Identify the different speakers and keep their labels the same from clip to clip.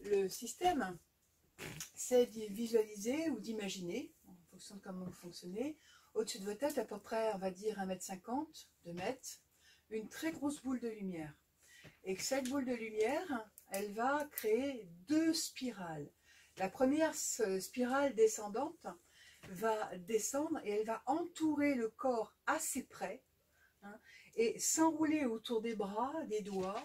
Speaker 1: le système, c'est de visualiser ou d'imaginer, en fonction de comment vous fonctionnez, au-dessus de votre tête, à peu près, on va dire 1,50 m, 2 mètres, une très grosse boule de lumière. Et que cette boule de lumière, elle va créer 2 spirales. La première spirale descendante va descendre et elle va entourer le corps assez près, hein, et s'enrouler autour des bras, des doigts,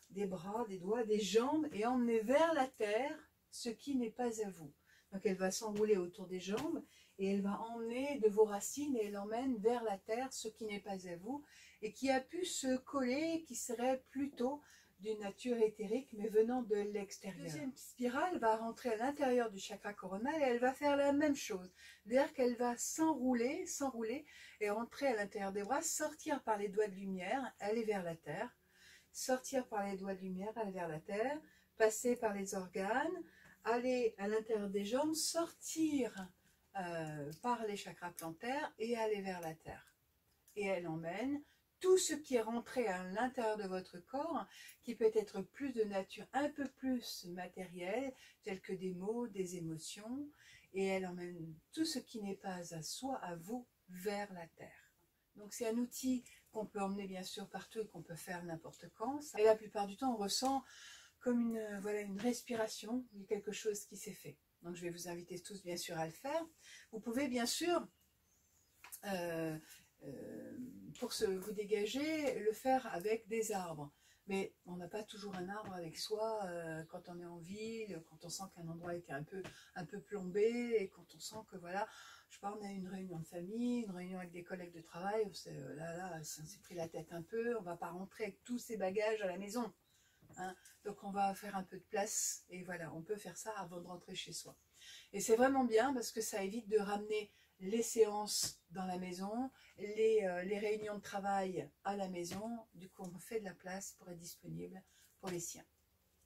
Speaker 1: des jambes, et emmener vers la terre ce qui n'est pas à vous. Donc elle va s'enrouler autour des jambes et elle va emmener de vos racines et elle emmène vers la terre ce qui n'est pas à vous et qui a pu se coller, qui serait plutôt d'une nature éthérique mais venant de l'extérieur. La deuxième spirale va rentrer à l'intérieur du chakra coronal et elle va faire la même chose. C'est-à-dire qu'elle va s'enrouler et rentrer à l'intérieur des bras, sortir par les doigts de lumière, aller vers la terre, sortir par les doigts de lumière, aller vers la terre, passer par les organes, aller à l'intérieur des jambes, sortir par les chakras plantaires et aller vers la terre. Et elle emmène tout ce qui est rentré à l'intérieur de votre corps, qui peut être plus de nature un peu plus matérielle, tels que des mots, des émotions, et elle emmène tout ce qui n'est pas à soi, à vous, vers la terre. Donc c'est un outil qu'on peut emmener bien sûr partout et qu'on peut faire n'importe quand. Et la plupart du temps, on ressent comme une respiration, il y a quelque chose qui s'est fait. Donc je vais vous inviter tous bien sûr à le faire. Vous pouvez bien sûr, pour vous dégager, le faire avec des arbres. Mais on n'a pas toujours un arbre avec soi quand on est en ville, quand on sent qu'un endroit était un peu plombé et quand on sent que voilà, je sais pas, on a une réunion de famille, une réunion avec des collègues de travail, là, on s'est pris la tête un peu, on ne va pas rentrer avec tous ces bagages à la maison. Hein, donc on va faire un peu de place et voilà, on peut faire ça avant de rentrer chez soi. Et c'est vraiment bien parce que ça évite de ramener les séances dans la maison, les réunions de travail à la maison. Du coup, on fait de la place pour être disponible pour les siens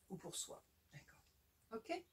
Speaker 1: ou pour soi. D'accord. Ok ?